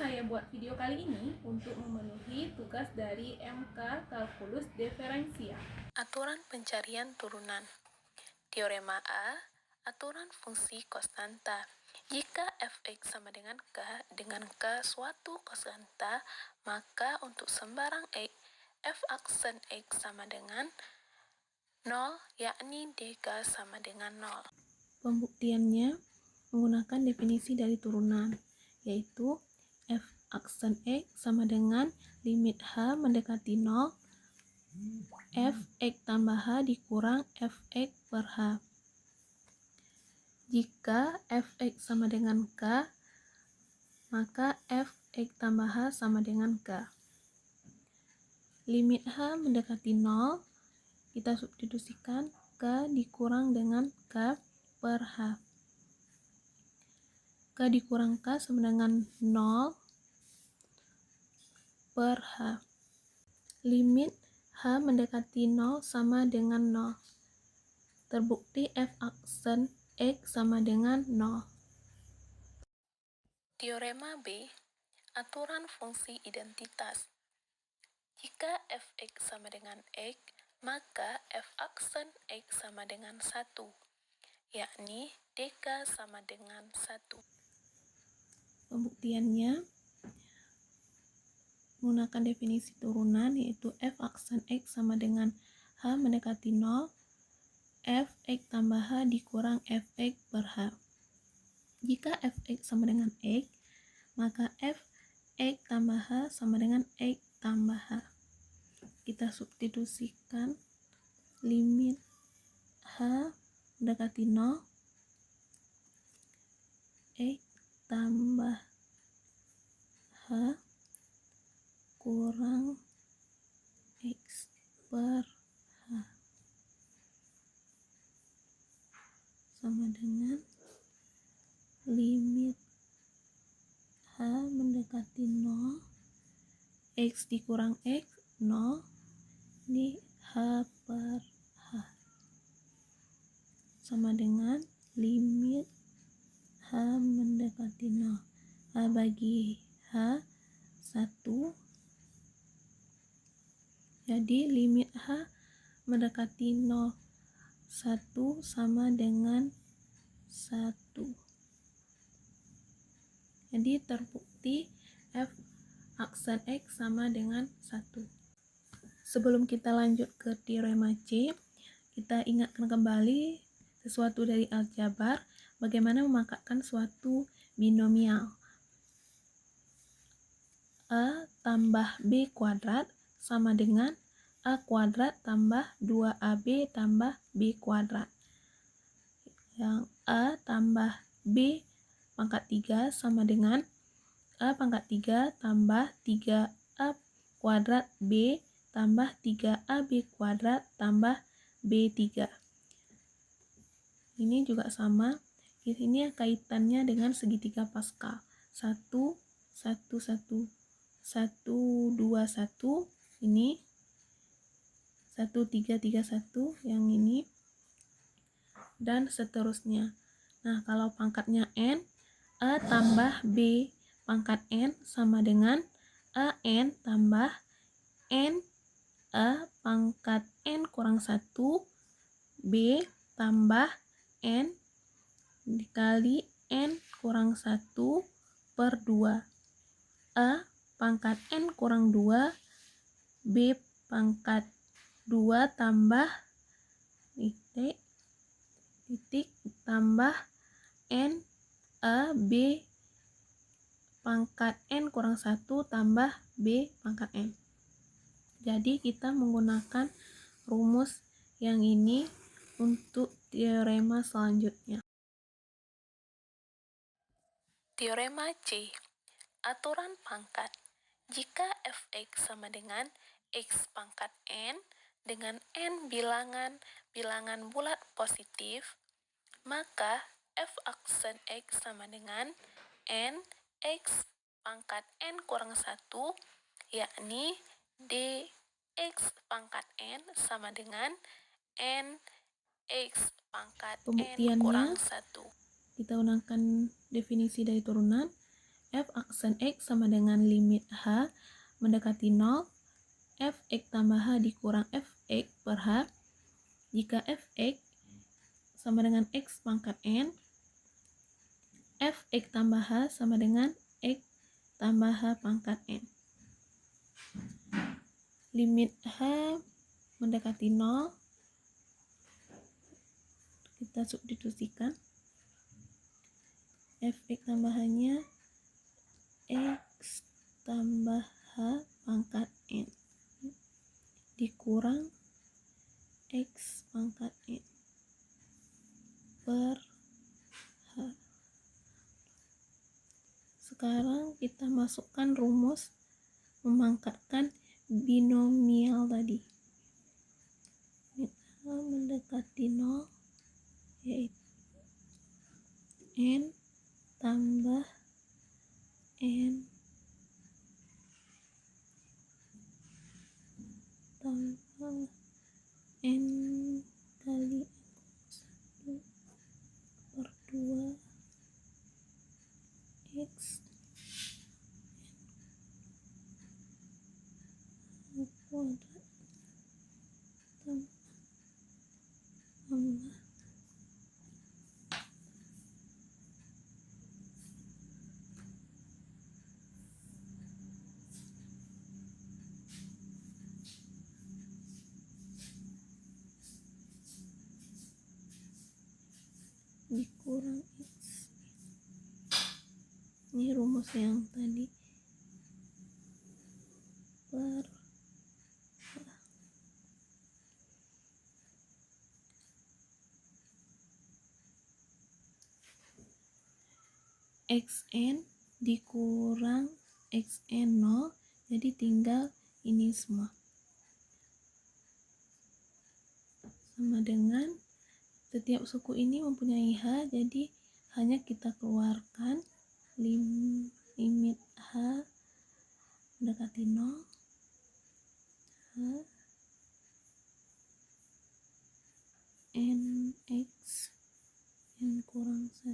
saya buat video kali ini untuk memenuhi tugas dari MK Kalkulus Diferensial. Aturan pencarian turunan. Teorema A, aturan fungsi konstanta. Jika f(x) sama dengan k suatu konstanta, maka untuk sembarang x, f aksen x sama dengan 0, yakni dk sama dengan 0. Pembuktiannya menggunakan definisi dari turunan, yaitu f aksen x sama dengan limit h mendekati 0, f(x) tambah h dikurang f(x) per h. Jika f(x) sama dengan k, maka f(x) tambah h sama dengan k. Limit h mendekati 0, kita substitusikan k dikurang dengan k per h. K dikurang k sama dengan 0 per h. Limit h mendekati 0 sama dengan 0. Terbukti f aksen x sama dengan 0. Teorema B, aturan fungsi identitas. Jika f(x) sama dengan x, maka f aksen x sama dengan 1, yakni dk sama dengan 1. Pembuktiannya menggunakan definisi turunan, yaitu f aksen x sama dengan h mendekati 0, f(x) tambah h dikurang f(x) per h. Jika f(x) sama dengan x, maka f(x) tambah h sama dengan x tambah h. Kita substitusikan limit h mendekati 0, x tambah h kurang x per h sama dengan limit h mendekati 0, x dikurang x, 0, di h per h sama dengan limit h mendekati 0, h bagi h 1, jadi limit h mendekati 0, 1 sama dengan 1. Jadi terbukti f aksen x sama dengan 1. Sebelum kita lanjut ke teorema C, kita ingatkan kembali sesuatu dari aljabar, bagaimana memakatkan suatu binomial. A tambah B kuadrat sama dengan A kuadrat tambah 2AB tambah B kuadrat. Yang A tambah B pangkat 3 sama dengan A pangkat 3 tambah 3A kuadrat B tambah 3AB kuadrat tambah B3. Ini juga sama. Ini kaitannya dengan segitiga Pascal. 1, 1, 1, 1, 2, 1. Ini 1, 3, 3, 1. Yang ini. Dan seterusnya. Nah, kalau pangkatnya n, A tambah B pangkat n sama dengan AN tambah n A pangkat n kurang 1 B tambah n dikali n kurang 1 per 2 A pangkat n kurang 2 B pangkat 2 tambah titik tambah n A B pangkat n kurang 1 tambah B pangkat n. Jadi kita menggunakan rumus yang ini untuk teorema selanjutnya. Teorema C, aturan pangkat. Jika f(x) sama dengan x pangkat n dengan n bilangan bulat positif, maka f aksen x sama dengan n x pangkat n kurang 1, yakni dx pangkat n sama dengan n x pangkat n Pembuktiannya, kurang 1. kita gunakan definisi dari turunan. f aksen X sama dengan limit H mendekati 0, fx tambah H dikurang fx per H. Jika fx sama dengan X pangkat N, fx tambah H sama dengan X tambah H pangkat N. Limit H mendekati 0, kita substitusikan. Fx tambahannya X tambah H pangkat N dikurang X pangkat N per H. Sekarang kita masukkan rumus memangkatkan binomial tadi. H mendekati 0 yaitu N tambah N tambah N kali 1 per 2 X kuadrat tambah dikurang X. Ini rumus yang tadi per xn dikurang xn 0, jadi tinggal ini semua sama dengan setiap suku ini mempunyai H, jadi hanya kita keluarkan limit H mendekati 0, H nx n kurang 1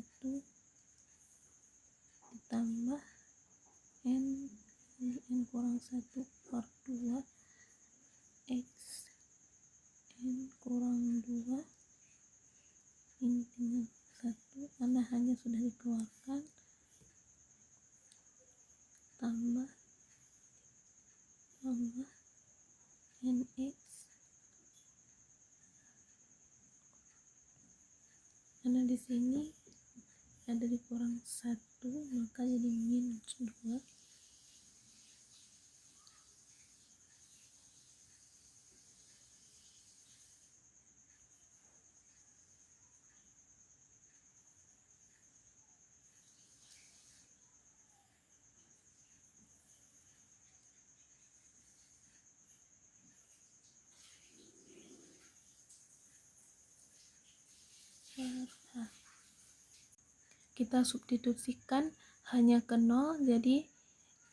ditambah n kali n kurang 1 per 2 x n kurang 2 ini dengan 1 karena hanya sudah dikeluarkan, tambah nx karena di sini ada dikurang 1 maka jadi minus 2. Kita substitusikan hanya ke 0, jadi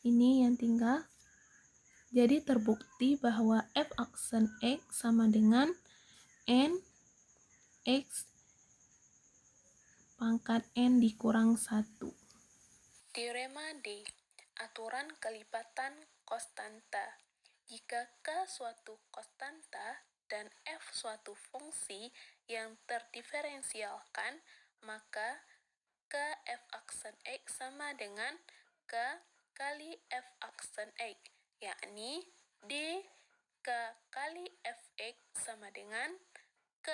ini yang tinggal. Jadi terbukti bahwa f aksen X sama dengan n X pangkat N dikurang 1. Teorema D. Aturan kelipatan konstanta. Jika K suatu konstanta dan F suatu fungsi yang terdiferensialkan, maka K F aksen X sama dengan K kali F aksen X, yakni D K kali Fx sama dengan K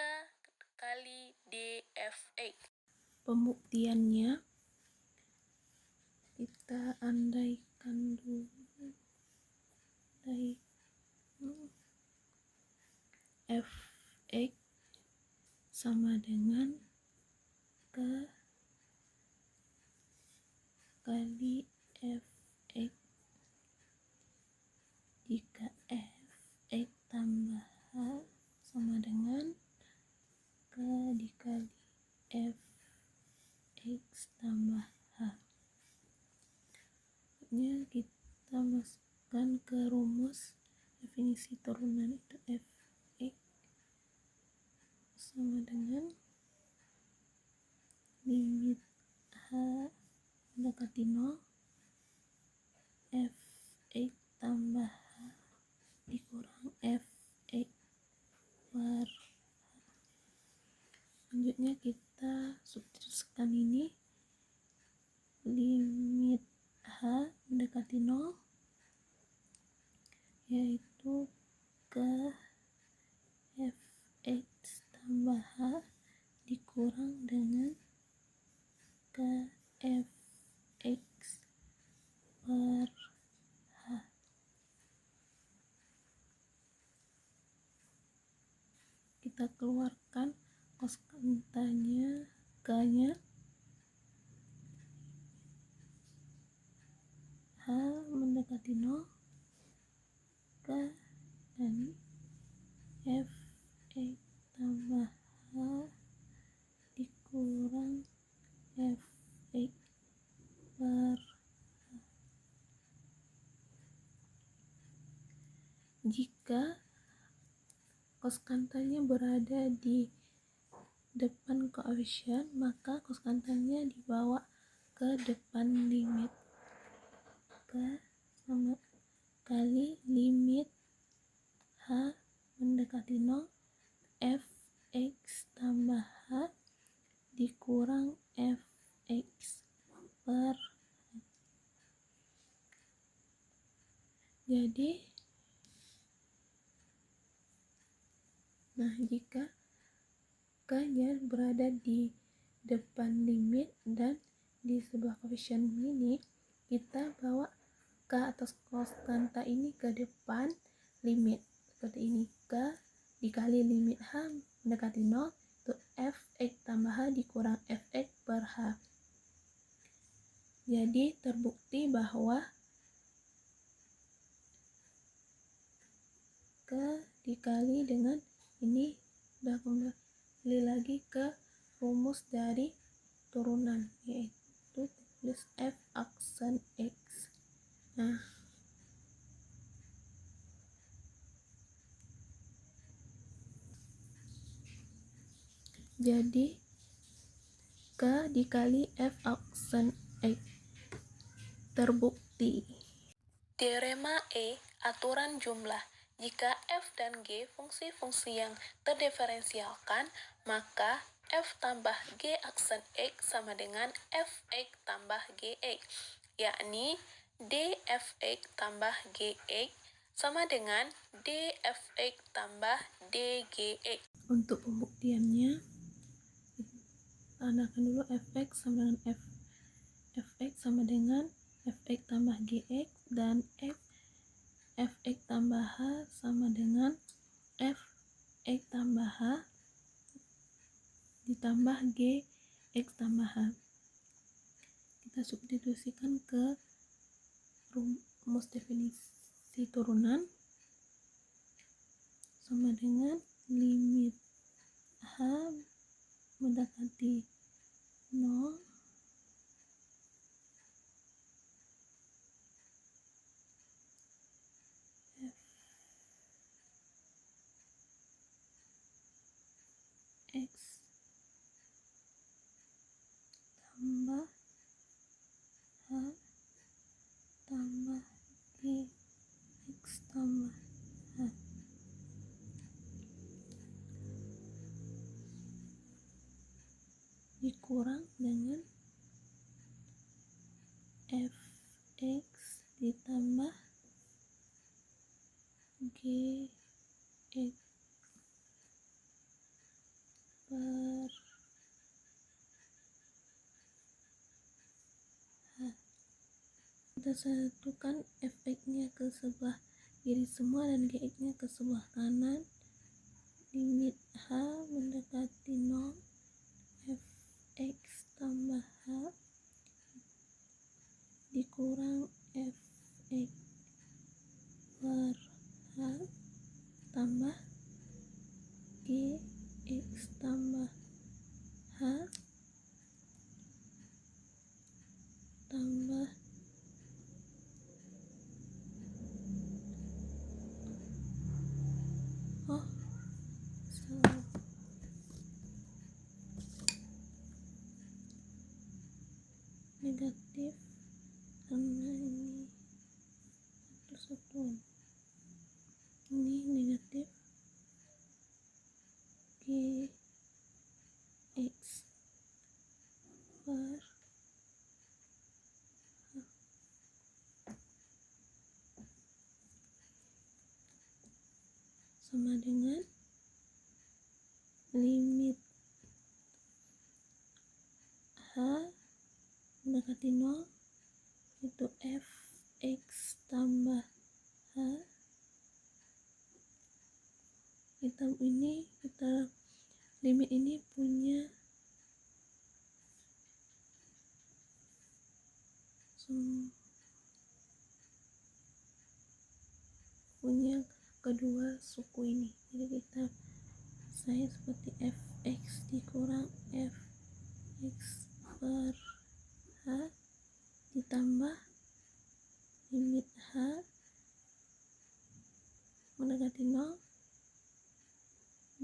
kali dFx. Pembuktiannya kita andaikan dulu Fx sama dengan K kali Fx. Jika Fx tambah H sama dengan K dikali Fx tambah H. Ini kita masukkan ke rumus definisi turunan, itu Fx sama dengan limit H mendekati 0 tambah H dikurang Fx per H. Selanjutnya kita substitusikan ini, limit H mendekati 0 yaitu ke Fx tambah H dikurang dengan ke Fx per H. Kita keluarkan konstantanya, K-nya, H mendekati 0, K dan Fx tambah H dikurang Fx per H. Jika konstantanya berada di depan koefisien, maka konstantanya dibawa ke depan limit. K sama kali limit H mendekati 0 Fx tambah H dikurang Fx per H. Jadi jika K-nya berada di depan limit dan di sebelah koefisien ini, kita bawa K atau konstanta ini ke depan limit. Seperti ini, K dikali limit H mendekati 0 itu Fx tambah H dikurang Fx per H. Jadi terbukti bahwa K dikali dengan ini udah kembali lagi ke rumus dari turunan, yaitu tulis F aksen X. Jadi K dikali F aksen X terbukti. Teorema E, aturan jumlah. Jika f dan g fungsi-fungsi yang terdiferensialkan, maka f tambah g aksen x sama dengan fx tambah gx, yakni dfx tambah gx sama dengan dfx tambah dgx. Untuk pembuktiannya, tandakan dulu fx sama dengan fx sama dengan fx tambah gx dan fx tambah h sama dengan fx tambah h ditambah gx tambah h. Kita substitusikan ke rumus definisi turunan sama dengan limit h mendekati 0 x tambah h tambah gx tambah h dikurang dengan fx ditambah gx per h. Kita satukan fx-nya ke sebelah kiri semua dan gx-nya ke sebelah kanan. Limit h mendekati 0 fx tambah h dikurang fx per h tambah gx tambah h tambah salah, negatif karena ini satu sama dengan limit H mendekati 0 itu fx tambah H. Limit ini punya kedua suku ini. Jadi saya seperti fx dikurang fx per H ditambah limit H mendekati 0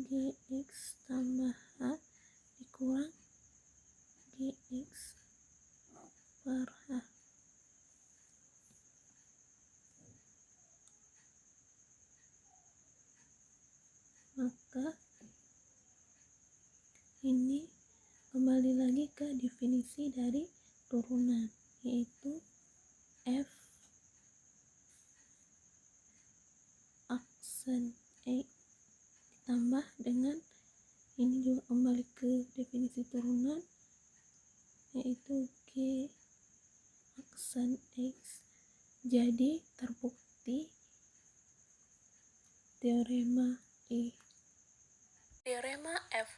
gx tambah H dikurang gx per H. Maka ini kembali lagi ke definisi dari turunan, yaitu f aksen X ditambah dengan ini juga kembali ke definisi turunan, yaitu G aksen X. Jadi terbukti teorema E. Teorema F,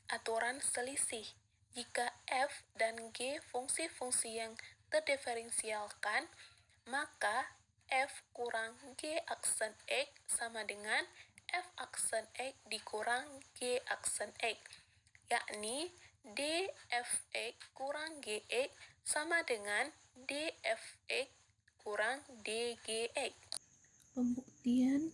aturan selisih. Jika F dan G fungsi-fungsi yang terdiferensialkan, maka F kurang G aksen X sama dengan F aksen X dikurang G aksen X, yakni dfx kurang gx sama dengan dfx kurang dgx. Pembuktian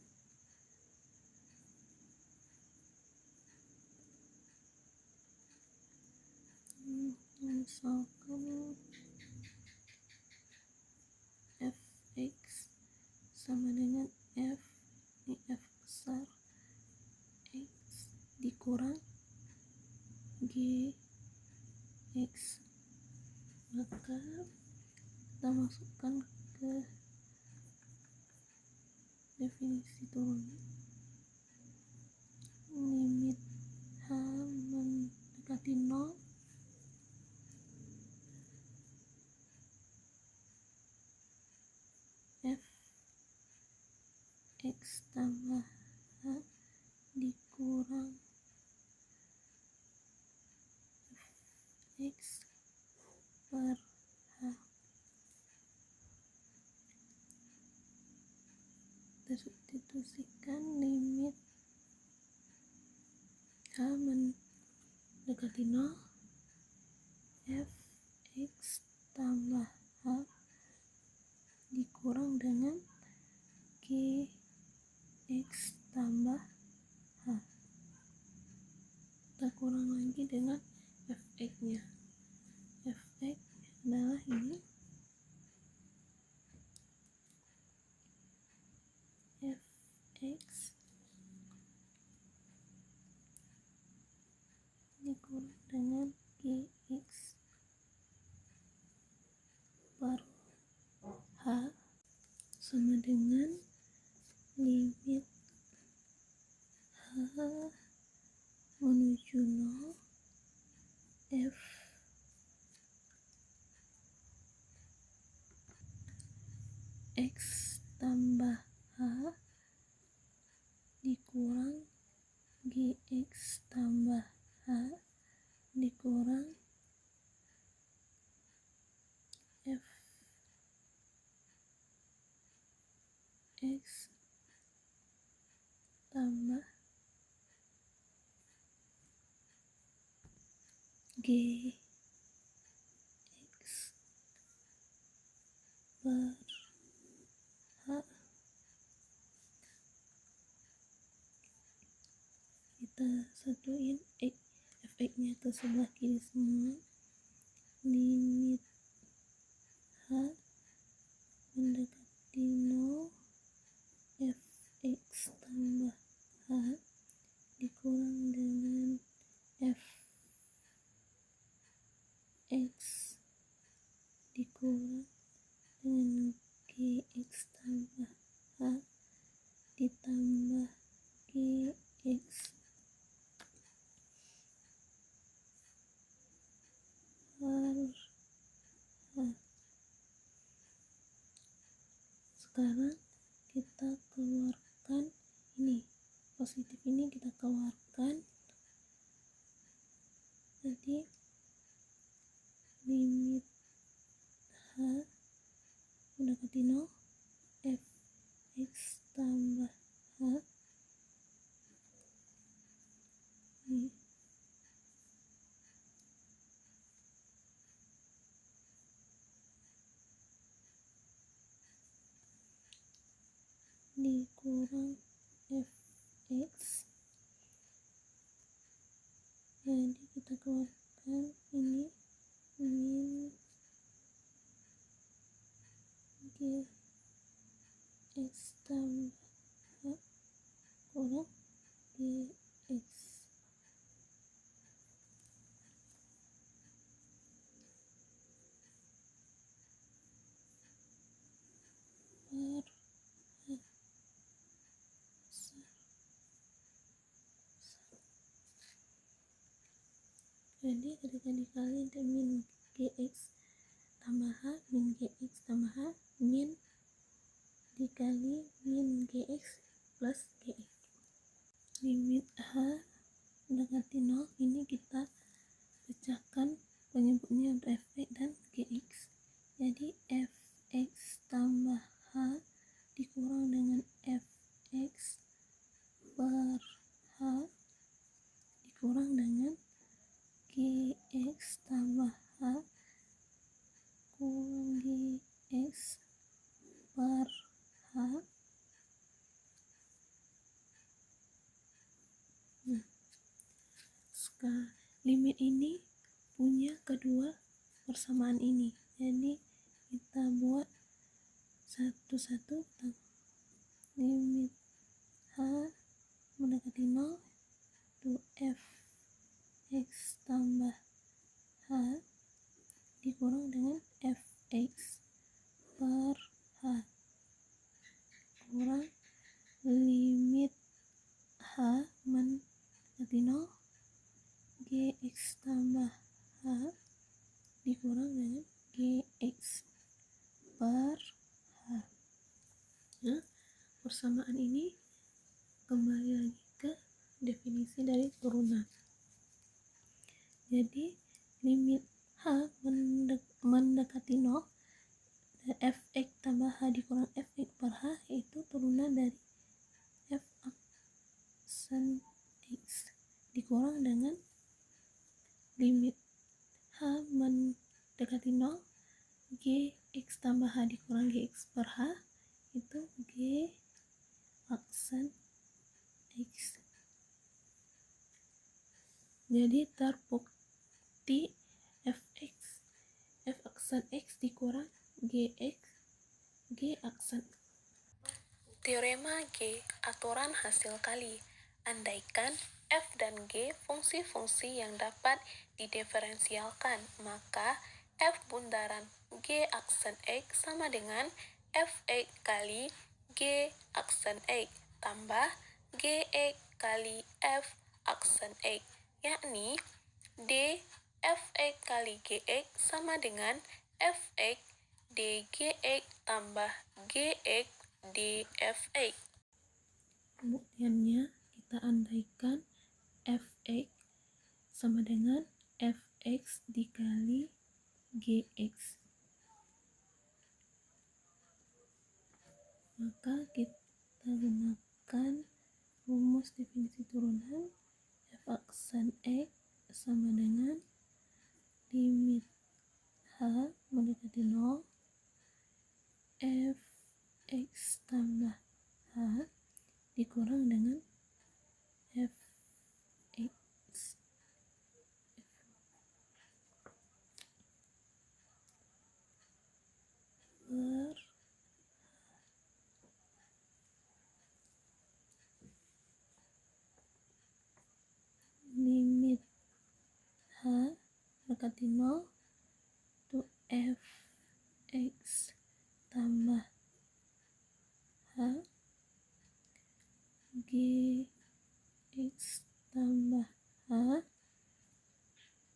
misalkan fx sama dengan f ini f besar x dikurang gx, maka kita masukkan ke definisi turunan. Limit H mendekati 0 fx tambah H dikurang fx per H. Kita substitusikan limit H mendekati 0 fx tambah H dikurang dengan gx tambah H. Kita kurang lagi dengan fx nya. Fx adalah ini fx dikurang dengan gx per H sama dengan limit H menuju 0 f x tambah H dikurang gx tambah H dikurang f x tambah gx per H. Kita satuin fx nya ke sebelah kiri semua. Limit H mendekati 0 fx tambah H dikurang dengan fx dikurang dengan gx tambah H ditambah gx Jadi kita keluarkan ini min gx tambah h kurang gx per jadi ketika dikali itu min gx tambah h, min gx tambah h, min dikali min gx plus gx. Limit h mendekati 0, ini kita pecahkan penyebutnya untuk fx dan gx. Jadi fx tambah h dikurang dengan fx per h dikurang dengan gx tambah h kurang gx per h. Sekarang limit ini punya kedua persamaan ini, jadi kita buat satu-satu. Limit h mendekati 0 itu fx tambah h dikurang dengan fx per h kurang limit h mendekati 0 gx tambah h dikurang dengan gx per h. Nah, persamaan ini kembali lagi ke definisi dari turunan. Jadi limit h mendekati 0 fx tambah h dikurang fx per h itu turunan dari f aksen x dikurang dengan limit h mendekati 0 gx tambah h dikurang gx per h itu g aksen x. Jadi terbukti f aksen x dikurang gx g aksen. Teorema G, aturan hasil kali. Andaikan f dan g fungsi-fungsi yang dapat didiferensialkan, maka f bundaran g aksen x sama dengan fx kali g aksen x tambah gx kali f aksen x, yakni d fx kali gx sama dengan fx dgx tambah gx dfx. Kemudiannya kita andaikan fx sama dengan fx dikali gx, maka kita gunakan rumus definisi turunan f aksen x sama dengan limit h mendekati 0 fx tambah h dikurang dengan fx per limit h mendekati 0 itu fx tambah h gx tambah h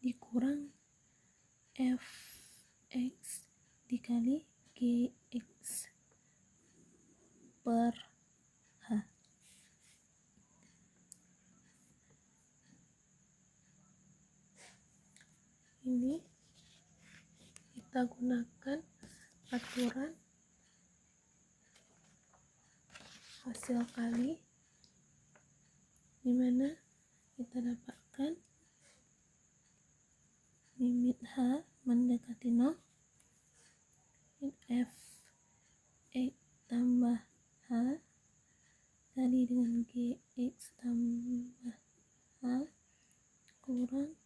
dikurang fx dikali gx per h. Ini kita gunakan aturan hasil kali di mana kita dapatkan limit h mendekati 0 fx tambah h tadi dengan gx tambah h kurang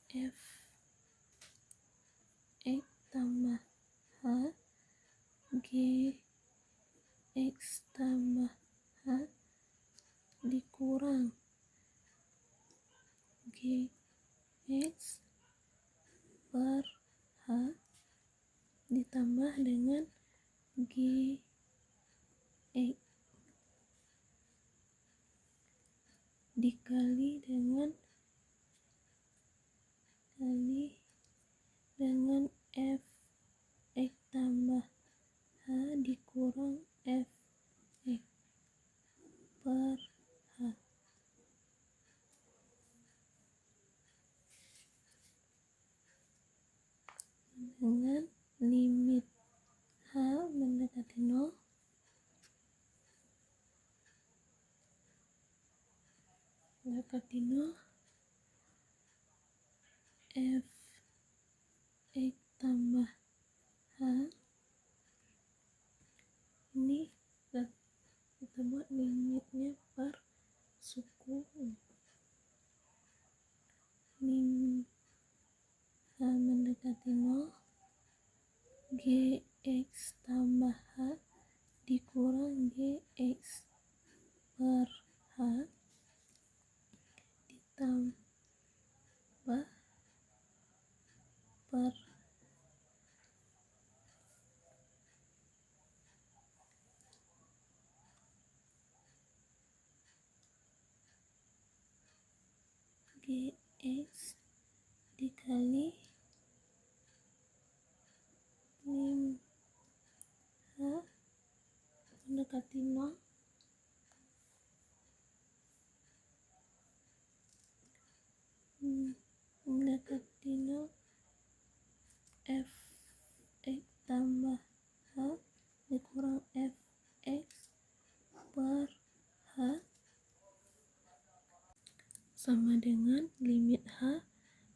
f x tambah h g x tambah h dikurang g x per h ditambah dengan g x dikali dengan f x tambah h dikurang f x per h dengan limit h mendekati 0 f x tambah h ini kita buat limitnya per suku lim h mendekati 0 gx tambah h dikurang gx per h ditambah per gx dikali lim h mendekati 0 mendekati 0 f x tambah h dikurang f x per h sama dengan limit h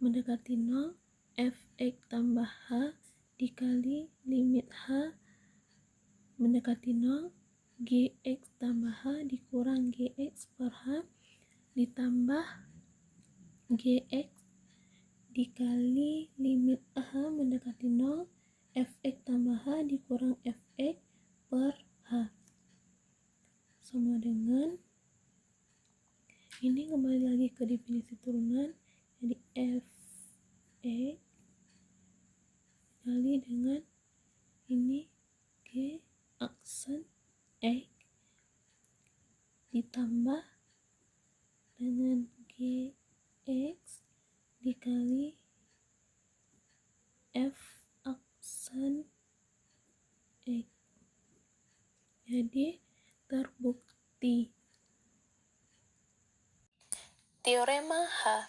mendekati 0 f x tambah h dikali limit h mendekati 0 gx tambah h dikurang gx per h ditambah gx dikali limit h mendekati 0 fx tambah h dikurang fx per h sama dengan ini kembali lagi ke definisi turunan, jadi f x dikali dengan ini g aksen x ditambah dengan gx dikali f aksen x. Jadi terbukti. Teorema H.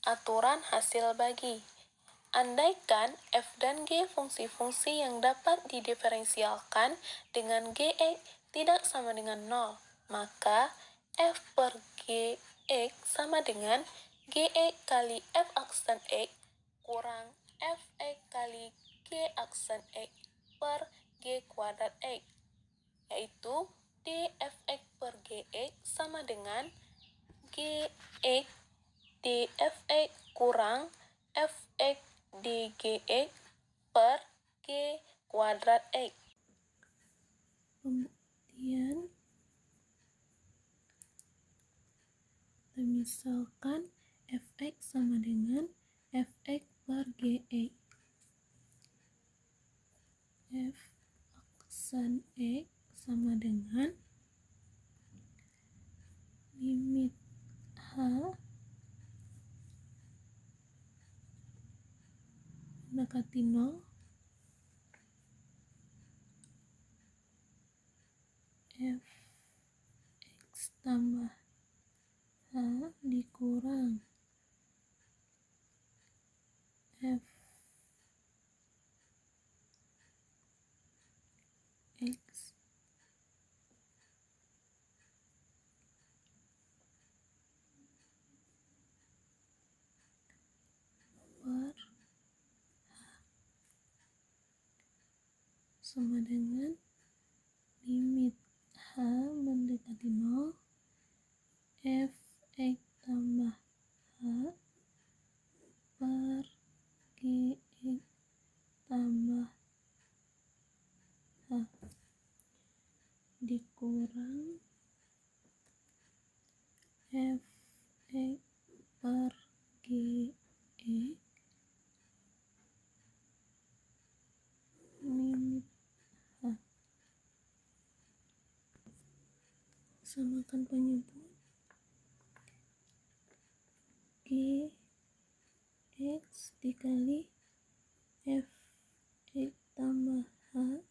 Aturan hasil bagi. Andaikan f dan g fungsi-fungsi yang dapat didiferensialkan dengan gx tidak sama dengan 0, maka f per gx sama dengan gx kali f aksen x kurang fx kali g aksen x per g kuadrat x, yaitu dfx per gx sama dengan gx dfx kurang fx dgx per g kuadrat x. Pembuktian, misalkan fx sama dengan fx per gx, f aksen x sama dengan limit h mendekati 0 fx tambah h dikurang f x per sama dengan limit h mendekati 0 f x tambah h per dikurang fx per ge limit h. Samakan penyebut gx dikali fx tambah h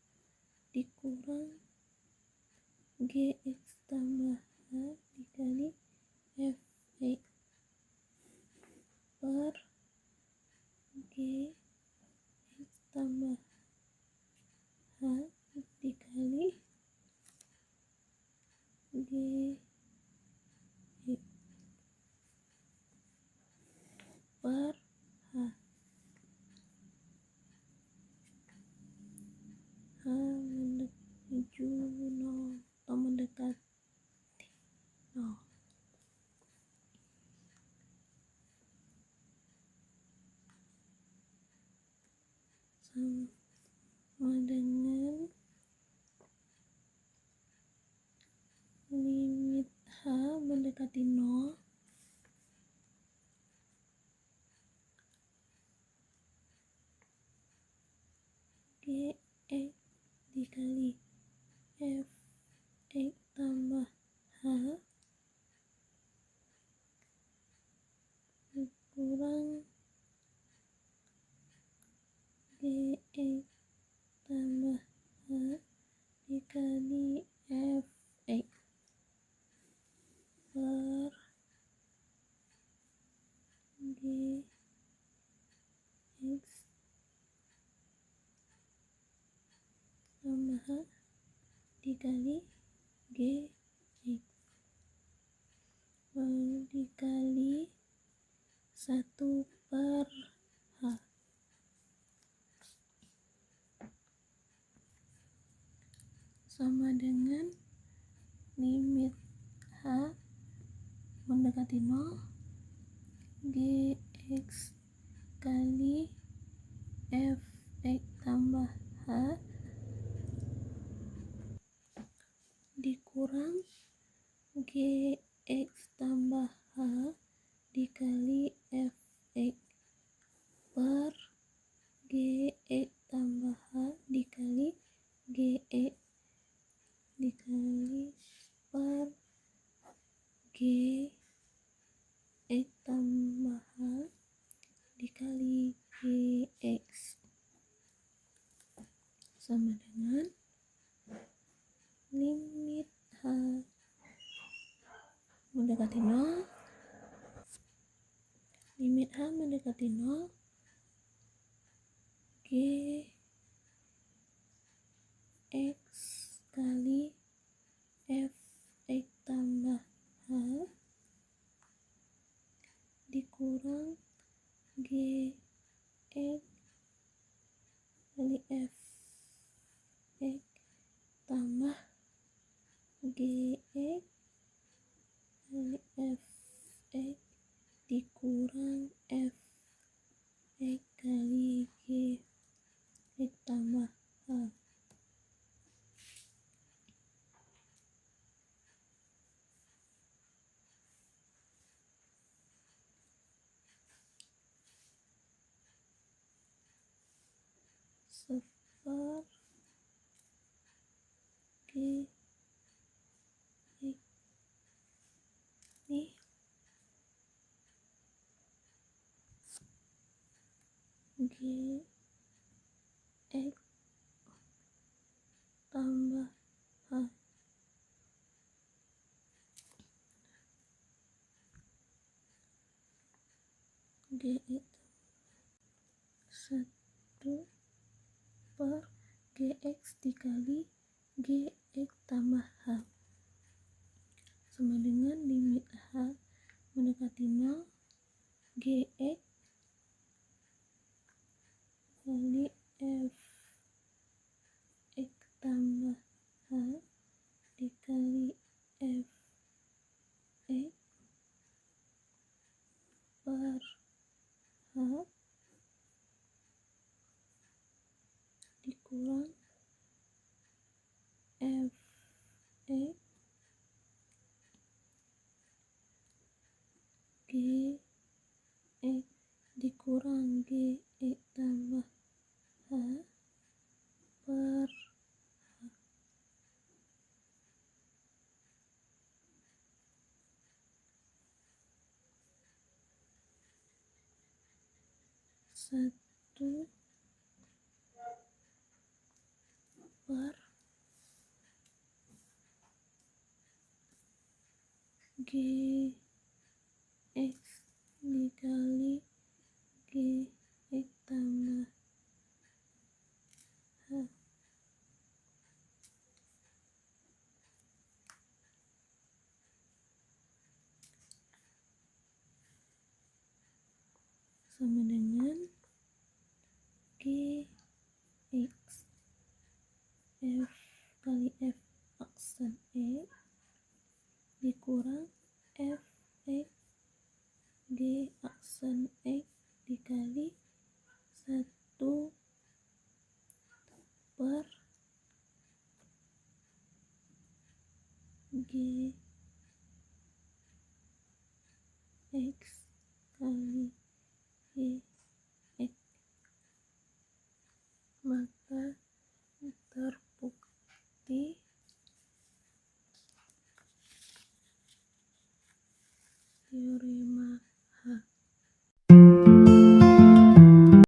dikurang gx tambah h dikali fx per gx tambah h dikali gx per h. H menuju 0 atau mendekati 0. Sama dengan limit h mendekati 0 gx dikali fx tambah h dikurang gx tambah h dikali fx per gx tambah h dikali gx dikali 1 per h sama dengan limit h mendekati 0 gx kali fx tambah h dikurang gx tambah h dikali fx per gx tambah h dikali gx dikali per gx tambah h dikali gx sama dengan limit h mendekati 0 limit h mendekati 0 gx kali fx tambah h dikurang gx kali fx tambah gx kali fx dikurang fx kali gx tambah h. Seper gx ini gx tambah h gx 1 per gx dikali gx tambah h sama dengan limit h mendekati 0 gx kali fx tambah h dikali fx per h dikurang 1 per Gx dikali Gx tambah H sama dengan Gx F kali F aksen X dikurang Fx G aksen X dikali 1 per Gx kali Gx, maka